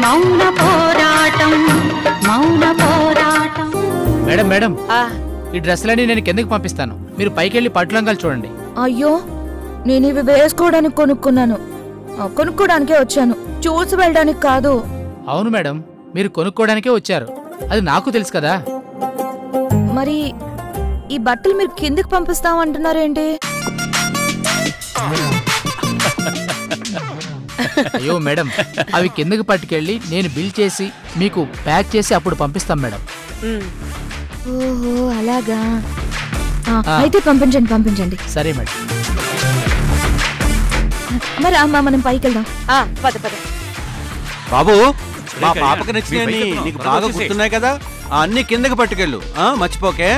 మౌన పోరాటం మౌన పోరాటం. మేడం మేడం, ఈ డ్రెస్లన్నీ నేను కిందకి పంపిస్తాను, మీరు పైకెళ్ళి పట్టులంగాలు చూడండి. అయ్యో, నేను ఇవి వేసుకోవడానికి కొనుక్కున్నాను, కొనుక్కోడానికే వచ్చాను, చూసి వెళ్ళడానికి కాదు. అవును మేడం, మీరు కొనుక్కోడానికే వచ్చారు, అది నాకు తెలుసు కదా. మరి ఈ బట్టలు మీరు కిందకి పంపిస్తామంటున్నారేంటి? అయ్యో మేడం, అవి కిందకి పట్టుకెళ్ళి నేను బిల్ చేసి మీకు ప్యాక్ చేసి అప్పుడు పంపిస్తాం మేడం. ఓహో అలాగా, అయితే పంపించండి పంపించండి. సరే మేడం. మరి అమ్మా మనం పైకి వెళ్దాం. పద పద. బాబు, మా పాపకి నచ్చినవి నీకు బాగా గుర్తున్నాయి కదా, అన్ని కిందకి పట్టుకెళ్ళు, మర్చిపోకే.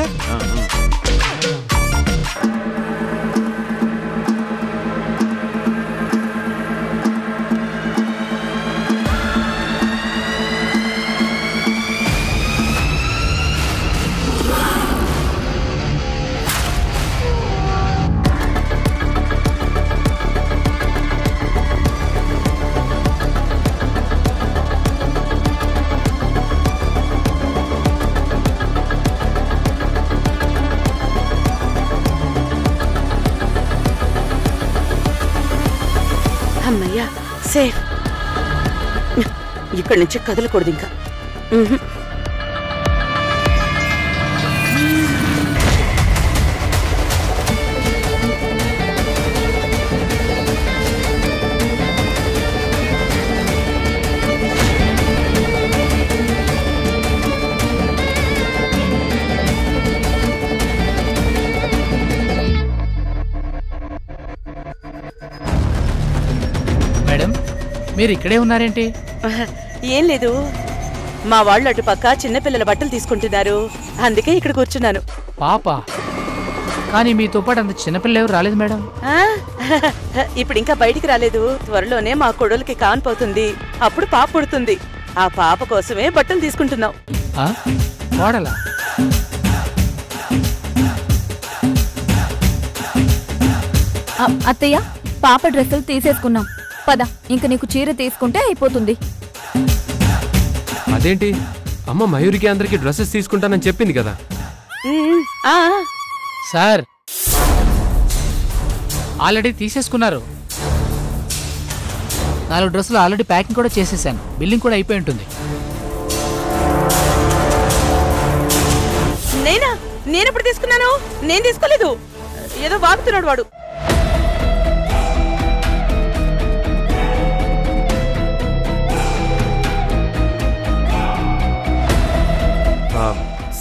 అమ్మయ్యా, సేఫ్. ఇక్కడి నుంచి కదలకూడదు ఇంకా. మేడం, మీరు ఇక్కడే ఉన్నారేంటి? ఏం లేదు, మా వాళ్ళు అటుపక్క చిన్నపిల్లల బట్టలు తీసుకుంటున్నారు, అందుకే ఇక్కడ కూర్చున్నాను. పాప? కానీ మీతో పాటు అంత చిన్నపిల్ల ఎవరు రాలేదు మేడం. ఇప్పుడు ఇంకా బయటికి రాలేదు, త్వరలోనే మా కొడులకి కాన్పోతుంది, అప్పుడు పాప పుడుతుంది. ఆ పాప కోసమే బట్టలు తీసుకుంటున్నాం. వాడలా? అత్తయ్య, పాప డ్రెస్సులు తీసేసుకున్నాం, పద ఇంక నీకు చీర తీసుకుంటే అయిపోతుంది. అదేంటి అమ్మ, మయూరికి అందరికి డ్రెస్సెస్ తీసుకుంటానని చెప్పింది కదా. సార్ ఆల్రెడీ తీసేసుకున్నారు, 4 డ్రెస్సులు ఆల్రెడీ ప్యాకింగ్ కూడా చేసేసాను, బిల్లింగ్ కూడా అయిపోయి ఉంటుంది. నేనెప్పుడు తీసుకున్నాను? నేను తీసుకోలేదు, ఏదో వాగుతున్నాడు వాడు.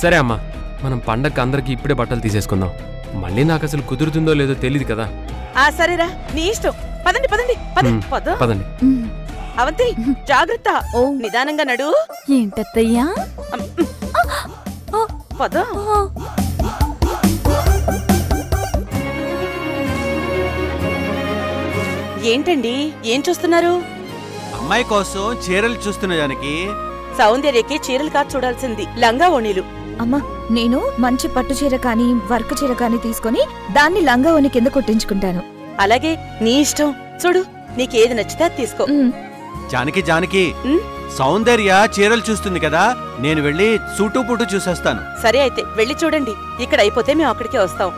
సరే అమ్మా, మనం పండగకి అందరికి ఇప్పుడే బట్టలు తీసేసుకుందాం, మళ్ళీ నాకు అసలు కుదురుతుందో లేదో తెలియదు కదా. సరేరా, నీ ఇష్టం. పదండి పదండి పదండి. అవంతి, జాగ్రత్త, నిదానంగా నడు. ఏంటత్తయ్యా? పద. ఏంటండి, ఏం చూస్తున్నారు? అమ్మాయి కోసం చీరలు చూస్తున్న దానికి. సౌందర్యకి చీరలు కాదు చూడాల్సింది, లంగా ఓణీలు. అమ్మా, నేను మంచి పట్టు చీర కానీ వర్క్ చీర కానీ తీసుకొని దాన్ని లంగా ఓణి కింద కొట్టించుకుంటాను. అలాగే నీ ఇష్టం, చూడు నీకేది నచ్చితే అది తీసుకో. జానకి జానకి, సౌందర్య చీరలు చూస్తుంది కదా, నేను వెళ్ళి సూటు పుటు చూసేస్తాను. సరే అయితే వెళ్ళి చూడండి, ఇక్కడ అయిపోతే మేము అక్కడికే వస్తాం.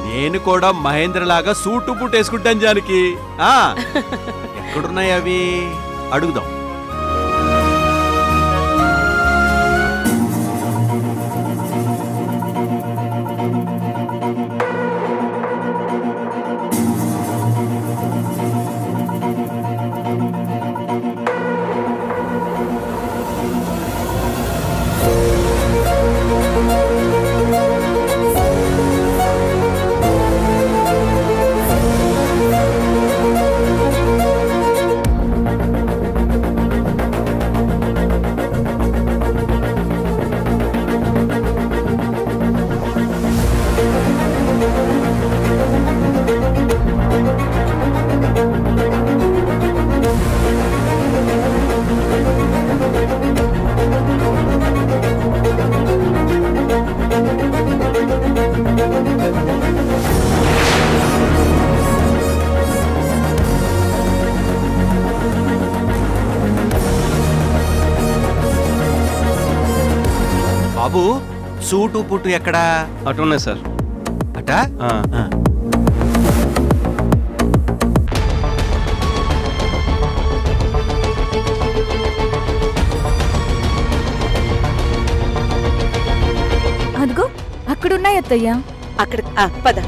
నేను కూడా మహేంద్ర లాగా సూటు పుటు వేసుకుంటాను జానకి. ఎక్కడున్నాయి అవి, అడుగుదాం. బాబు సూటు పుట్టు ఎక్కడా? అటు ఉన్నాయి సార్. అటా? అదిగో అక్కడున్నాయి అత్తయ్య. అక్కడ పద.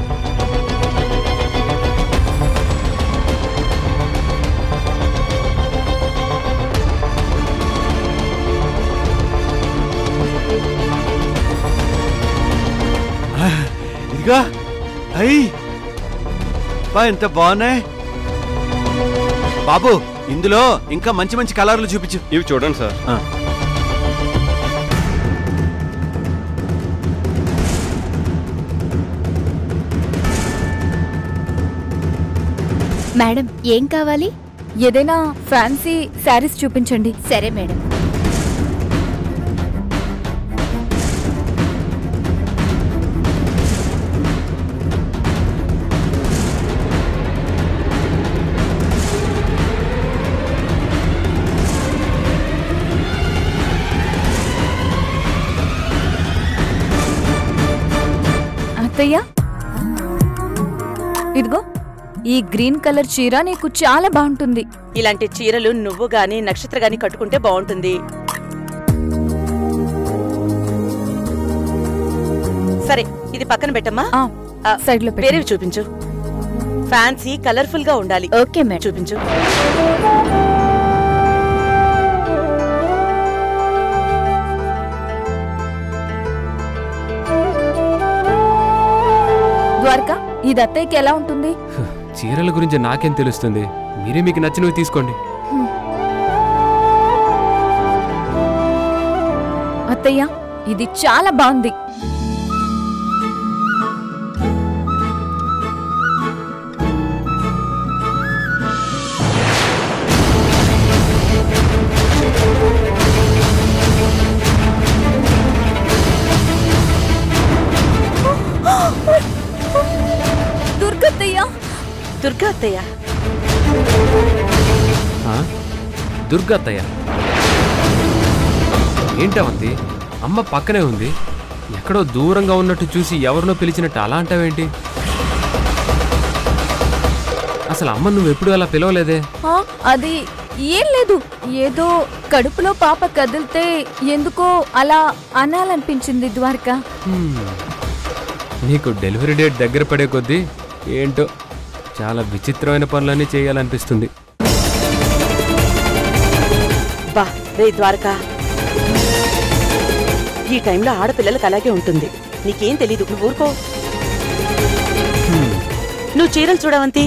ఇదిగా అయ్యి బా ఎంత బాగున్నాయి బాబు. ఇందులో ఇంకా మంచి మంచి కలర్లు చూపించు. ఇవి చూడండి సార్. మేడం ఏం కావాలి? ఏదైనా ఫ్యాన్సీ శారీస్ చూపించండి. సరే మేడం. అత్తయ్య ఇదిగో ఈ గ్రీన్ కలర్ చీర నీకు చాలా బాగుంటుంది. ఇలాంటి చీరలు నువ్వు గాని నక్షత్ర గాని కట్టుకుంటే బాగుంటుంది. సరే ఇది పక్కన పెట్టమ్మా. సైడ్ లో వేరేవి చూపించు. ఫ్యాన్సీ కలర్ఫుల్ గా ఉండాలి. Okay madam. చూపించు. ద్వారకా ఇది అత్తయ్యకి ఎలా ఉంటుంది? చీరల గురించి నాకేం తెలుస్తుంది? మీరే మీకు నచ్చినవి తీసుకోండి. అత్తయ్య ఇది చాలా బాగుంది. దుర్గా అత్తయ్య. దుర్గత్తయ్య ఏంటవంతి? అమ్మ పక్కనే ఉంది. ఎక్కడో దూరంగా ఉన్నట్టు చూసి ఎవరినో పిలిచినట్టు అలా అంటావేంటి? అసలు అమ్మ నువ్వెప్పుడు అలా పిలవలేదే? అది ఏం లేదు, ఏదో కడుపులో పాప కదిలితే ఎందుకో అలా అనాలనిపించింది ద్వారకా. నీకు డెలివరీ డేట్ దగ్గర పడే కొద్దీ ఏంటో చాలా విచిత్రమైన పనులన్నీ చేయాలనిపిస్తుంది. బా రే ద్వారకా, ఈ టైంలో ఆడపిల్లలకు అలాగే ఉంటుంది. నీకేం తెలీదు, నువ్వు ఊరుకో. నువ్వు చీరలు చూడవంతి.